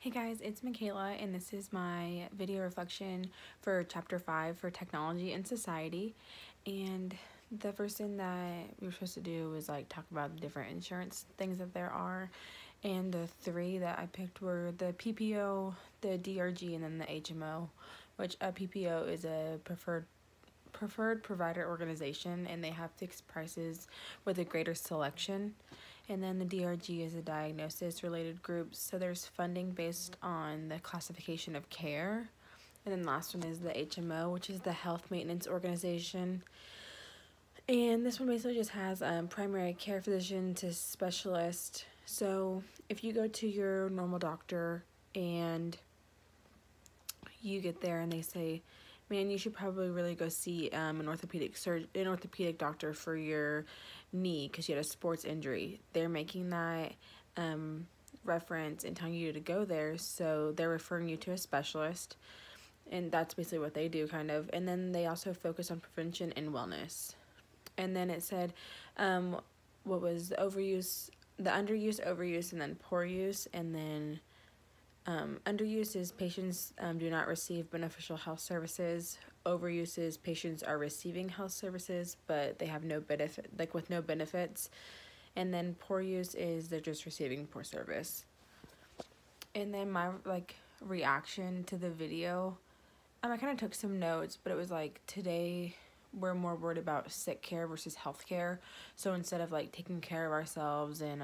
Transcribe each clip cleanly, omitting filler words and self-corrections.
Hey guys, it's Michaela, and this is my video reflection for Chapter 5 for Technology and Society. And the first thing that we were supposed to do was talk about the different insurance things that there are. And the three that I picked were the PPO, the DRG, and then the HMO, which a PPO is a preferred provider organization, and they have fixed prices with a greater selection. And then the DRG is a diagnosis related group, so there's funding based on the classification of care. And then the last one is the HMO, which is the health maintenance organization. And this one basically just has primary care physician to specialist. So if you go to your normal doctor and you get there and they say, man, you should probably really go see an orthopedic doctor for your knee because you had a sports injury. They're making that reference and telling you to go there, so they're referring you to a specialist, and that's basically what they do, kind of. And then they also focus on prevention and wellness. And then it said, what was the overuse, the underuse, overuse, and then poor use, and then underuse is patients do not receive beneficial health services. Overuse is patients are receiving health services, but they have no benefit, with no benefits. And then poor use is they're just receiving poor service. And then my reaction to the video, I kind of took some notes, but it was today we're more worried about sick care versus health care. So instead of taking care of ourselves and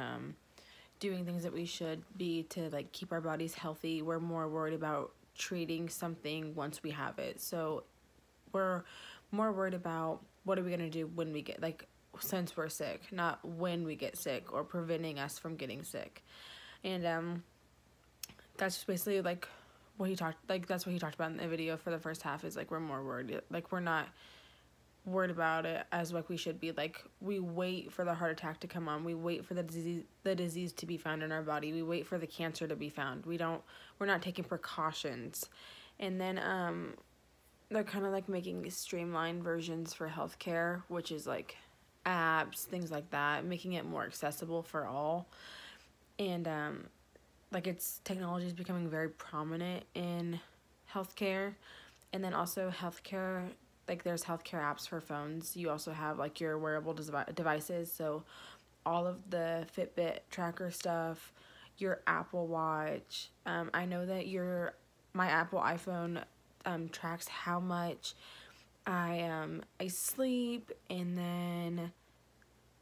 doing things that we should be to keep our bodies healthy, we're more worried about treating something once we have it. So we're more worried about what are we going to do when we get since we're sick, not when we get sick or preventing us from getting sick. And that's just basically what he talked that's what he talked about in the video for the first half, is we're more worried, we're not worried about it as we should be. We wait for the heart attack to come on, we wait for the disease to be found in our body, we wait for the cancer to be found. We're not taking precautions. And then they're kind of making streamlined versions for healthcare, which is apps, things like that, making it more accessible for all. And it's technology is becoming very prominent in healthcare. And then also healthcare, there's healthcare apps for phones. You also have your wearable devices, so all of the Fitbit tracker stuff, your Apple Watch. I know that my Apple iPhone tracks how much I sleep, and then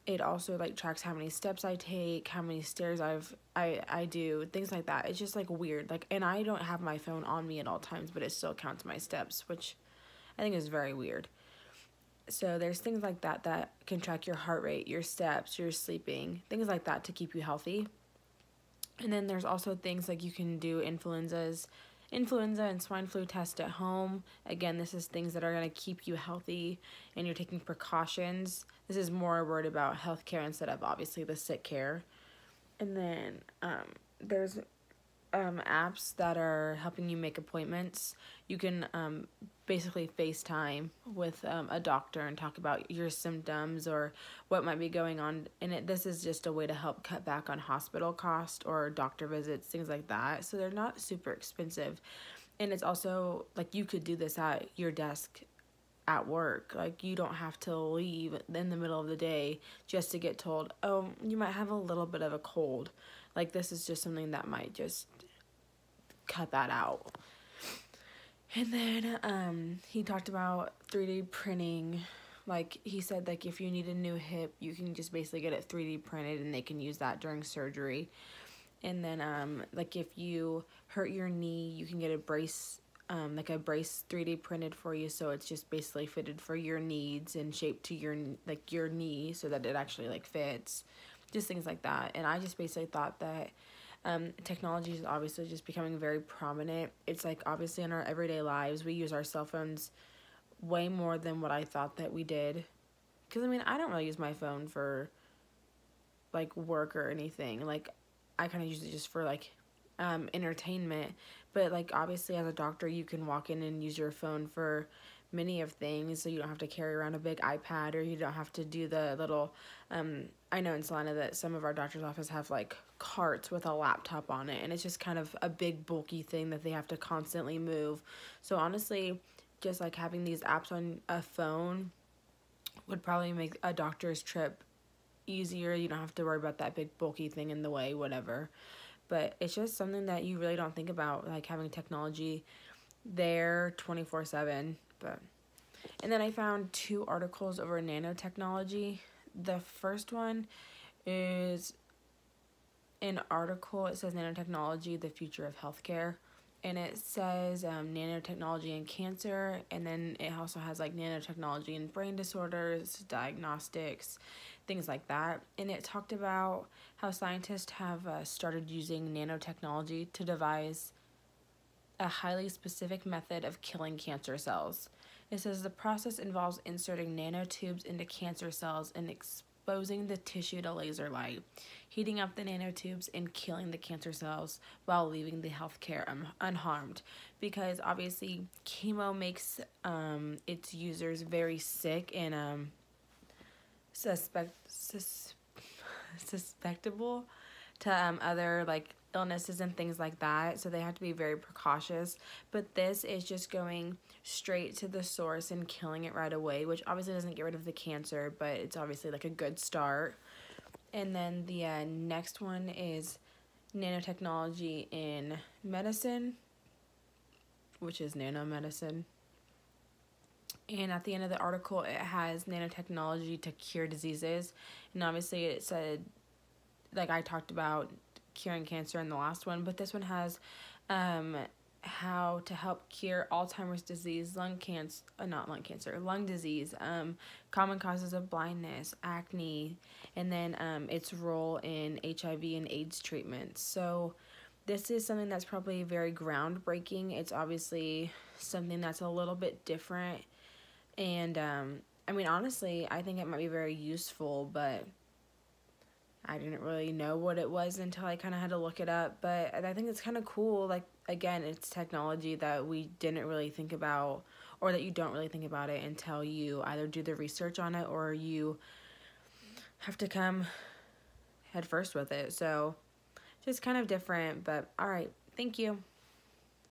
it also tracks how many steps I take, how many stairs I do, things like that. It's just weird. And I don't have my phone on me at all times, but it still counts my steps, which I think is very weird. So there's things like that that can track your heart rate, your steps, your sleeping, things like that to keep you healthy. And then there's also things you can do influenza and swine flu test at home. Again, this is things that are going to keep you healthy and you're taking precautions. This is more worried about healthcare instead of obviously the sick care. And then there's apps that are helping you make appointments. You can basically FaceTime with a doctor and talk about your symptoms or what might be going on. And this is just a way to help cut back on hospital cost or doctor visits, things like that. So they're not super expensive. And it's also you could do this at your desk at work. You don't have to leave in the middle of the day just to get told, oh, you might have a little bit of a cold. This is just something that might just cut that out. And then he talked about 3D printing. He said if you need a new hip, you can just basically get it 3D printed and they can use that during surgery. And then if you hurt your knee, you can get a brace, a brace 3D printed for you, so it's just basically fitted for your needs and shaped to your your knee so that it actually fits. Just things like that. And I just basically thought that technology is obviously just becoming very prominent. It's obviously in our everyday lives, we use our cell phones way more than what I thought that we did. Because I don't really use my phone for work or anything. I kind of use it just for entertainment. But obviously as a doctor, you can walk in and use your phone for many of things, so you don't have to carry around a big iPad, or you don't have to do the little, I know in Salina that some of our doctor's office have like carts with a laptop on it, and it's just kind of a big bulky thing that they have to constantly move. So honestly, just like having these apps on a phone would probably make a doctor's trip easier. You don't have to worry about that big bulky thing in the way, whatever. But it's just something that you really don't think about, like having technology there 24/7. But and then I found 2 articles over nanotechnology. The first one is an article. It says nanotechnology, the future of healthcare, and it says nanotechnology in cancer, and then it also has like nanotechnology in brain disorders, diagnostics, things like that. And it talked about how scientists have started using nanotechnology to devise a highly specific method of killing cancer cells. It says the process involves inserting nanotubes into cancer cells and exposing the tissue to laser light, heating up the nanotubes and killing the cancer cells while leaving the healthcare unharmed. Because obviously chemo makes its users very sick and susceptible to other like illnesses and things like that, so they have to be very precautious. But this is just going straight to the source and killing it right away, which obviously doesn't get rid of the cancer, but it's obviously like a good start. And then the next one is nanotechnology in medicine, which is nanomedicine. And at the end of the article, it has nanotechnology to cure diseases. And obviously it said, like I talked about curing cancer in the last one, but this one has how to help cure Alzheimer's disease, lung disease, common causes of blindness, acne, and then its role in HIV and AIDS treatments. So this is something that's probably very groundbreaking. It's obviously something that's a little bit different, and I mean, honestly, I think it might be very useful, but I didn't really know what it was until I kind of had to look it up. But I think it's kind of cool. Like, again, it's technology that we didn't really think about, or that you don't really think about it until you either do the research on it or you have to come head first with it. So just kind of different. But all right, thank you.